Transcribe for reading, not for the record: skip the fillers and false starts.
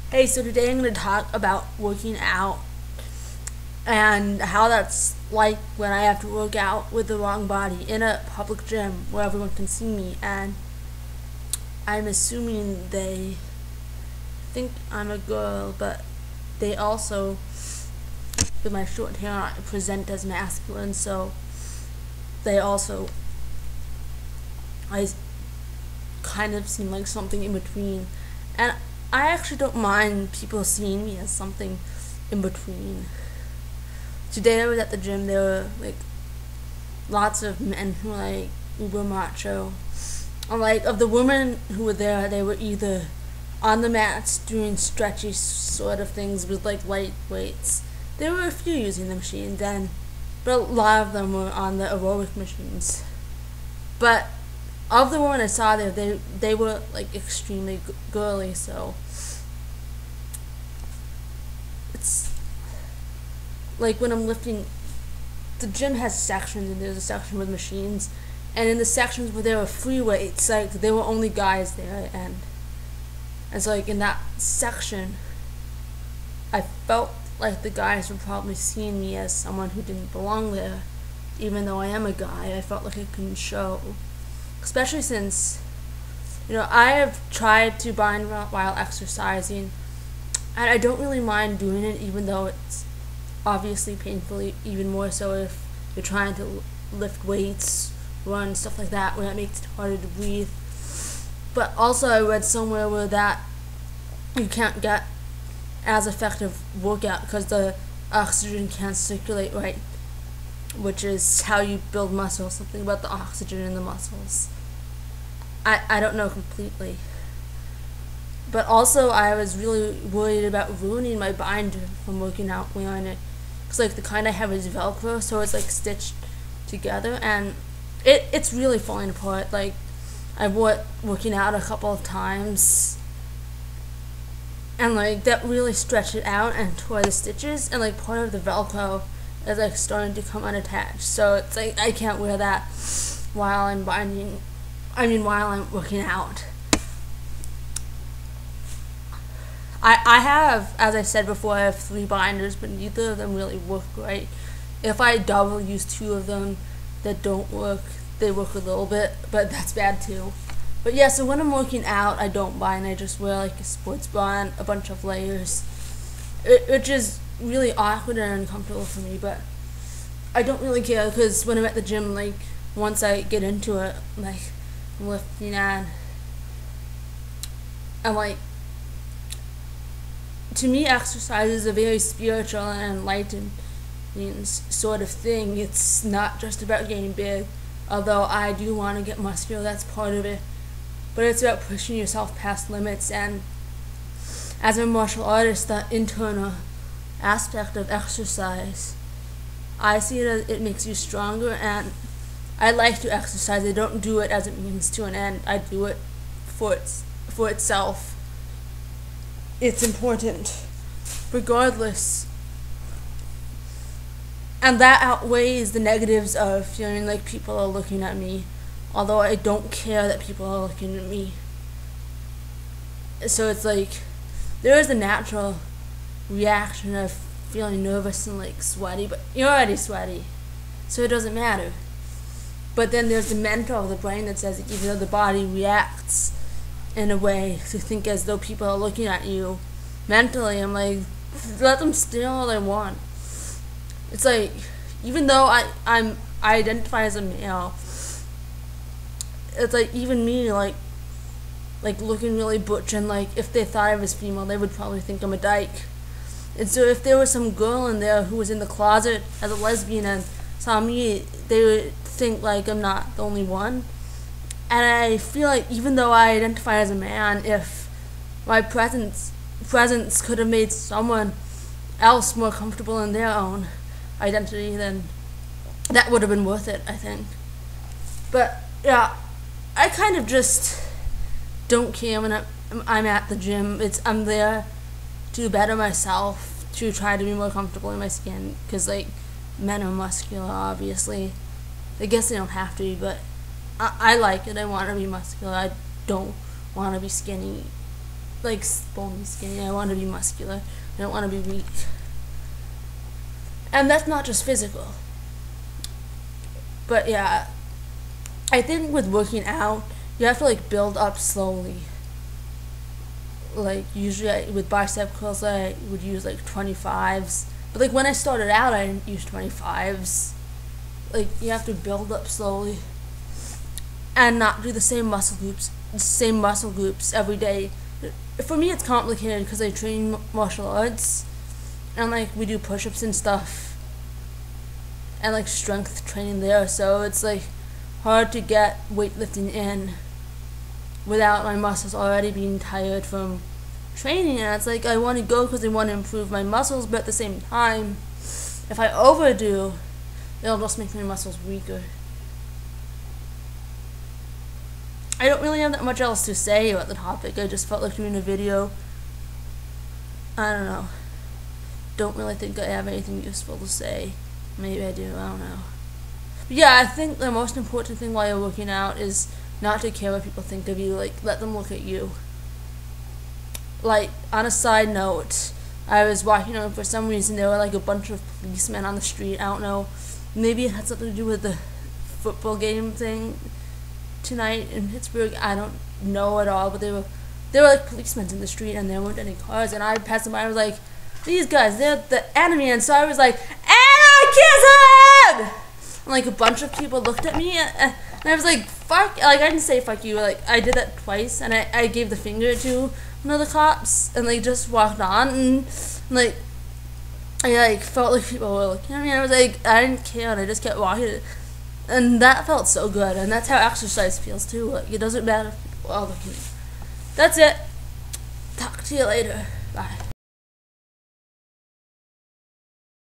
Hey, so today I'm going to talk about working out and how that's like when I have to work out with the wrong body in a public gym where everyone can see me, and I'm assuming they think I'm a girl, but they also, with my short hair, I present as masculine, so they also, I kind of seem like something in between. And I actually don't mind people seeing me as something in between. Today I was at the gym. There were like lots of men who were like uber macho. And like of the women who were there, they were either on the mats doing stretchy sort of things with like light weights. There were a few using the machines, but a lot of them were on the aerobic machines. But of the women I saw there, they were like extremely girly, so it's like when I'm lifting, the gym has sections, and there's a section with machines, and in the sections where there were free weights, like there were only guys there, and so like in that section, I felt like the guys were probably seeing me as someone who didn't belong there, even though I am a guy. I felt like I couldn't show. Especially since, I have tried to bind while exercising, and I don't really mind doing it, even though it's obviously painful, even more so if you're trying to lift weights, run, stuff like that, where it makes it harder to breathe. But also I read somewhere where that you can't get as effective workout because the oxygen can't circulate right, which is how you build muscle, something about the oxygen in the muscles. I don't know completely. But also I was really worried about ruining my binder from working out wearing it. Because like the kind I have is Velcro, so it's like stitched together, and it's really falling apart. Like I wore it working out a couple of times, and like that really stretched it out and tore the stitches, and like part of the Velcro is like starting to come unattached, so it's like I can't wear that while I'm while I'm working out. I have, as I said before, I have 3 binders, but neither of them really work right. If I double use 2 of them that don't work, they work a little bit, but that's bad too. But yeah, so when I'm working out, I don't bind, I just wear like a sports bra and a bunch of layers, which is really awkward and uncomfortable for me, but I don't really care, because when I'm at the gym, like once I get into it, like I'm lifting and like, to me exercise is a very spiritual and enlightening sort of thing. It's not just about getting big, although I do want to get muscular, that's part of it, but it's about pushing yourself past limits. And as a martial artist, the internal aspect of exercise, I see it as it makes you stronger, and I like to exercise. I don't do it as a means to an end. I do it for itself. It's important, regardless, and that outweighs the negatives of feeling like people are looking at me, although I don't care that people are looking at me. So it's like there is a natural reaction of feeling nervous and like sweaty, but you're already sweaty, so it doesn't matter. But then there's the mental of the brain that says even though the body reacts in a way to think as though people are looking at you, mentally I'm like, let them stare all they want. It's like, even though I identify as a male, it's like even me like looking really butch, and like if they thought I was female, they would probably think I'm a dyke. And so if there was some girl in there who was in the closet as a lesbian and saw me, they would think like I'm not the only one. And I feel like even though I identify as a man, if my presence could have made someone else more comfortable in their own identity, then that would have been worth it, I think. But yeah, I kind of just don't care when I'm at the gym. I'm there to better myself, to try to be more comfortable in my skin, because like men are muscular, obviously. I guess they don't have to be, but I like it. I want to be muscular. I don't want to be skinny. like bony skinny. I want to be muscular. I don't want to be weak. And that's not just physical. But yeah, I think with working out, you have to like build up slowly. Like usually with bicep curls, I would use like 25s. But like when I started out, I didn't use 25s. Like you have to build up slowly, and not do the same muscle groups every day. For me, it's complicated because I train martial arts, and like we do push-ups and stuff, and like strength training there. So it's like hard to get weightlifting in without my muscles already being tired from training. And it's like I want to go because I want to improve my muscles, but at the same time, if I overdo, it'll just make my muscles weaker. I don't really have that much else to say about the topic. I just felt like doing a video. I don't know. Don't really think I have anything useful to say. Maybe I do, I don't know. But yeah, I think the most important thing while you're working out is not to care what people think of you. Like, let them look at you. Like, on a side note, I was walking around, for some reason there were like a bunch of policemen on the street. I don't know. Maybe it had something to do with the football game thing tonight in Pittsburgh. I don't know at all, but they were like policemen in the street, and there weren't any cars. And I passed them by. I was like, these guys, they're the enemy. And so I was like, anarchism! And like a bunch of people looked at me, and I was like, fuck. Like I didn't say fuck you. Like I did that twice, and I gave the finger to one of the cops, and they just walked on, and like I like felt like people were looking at me. And I was like, I didn't care, and I just kept walking. And that felt so good, and that's how exercise feels too. Like, it doesn't matter if people are looking at you. That's it. Talk to you later. Bye.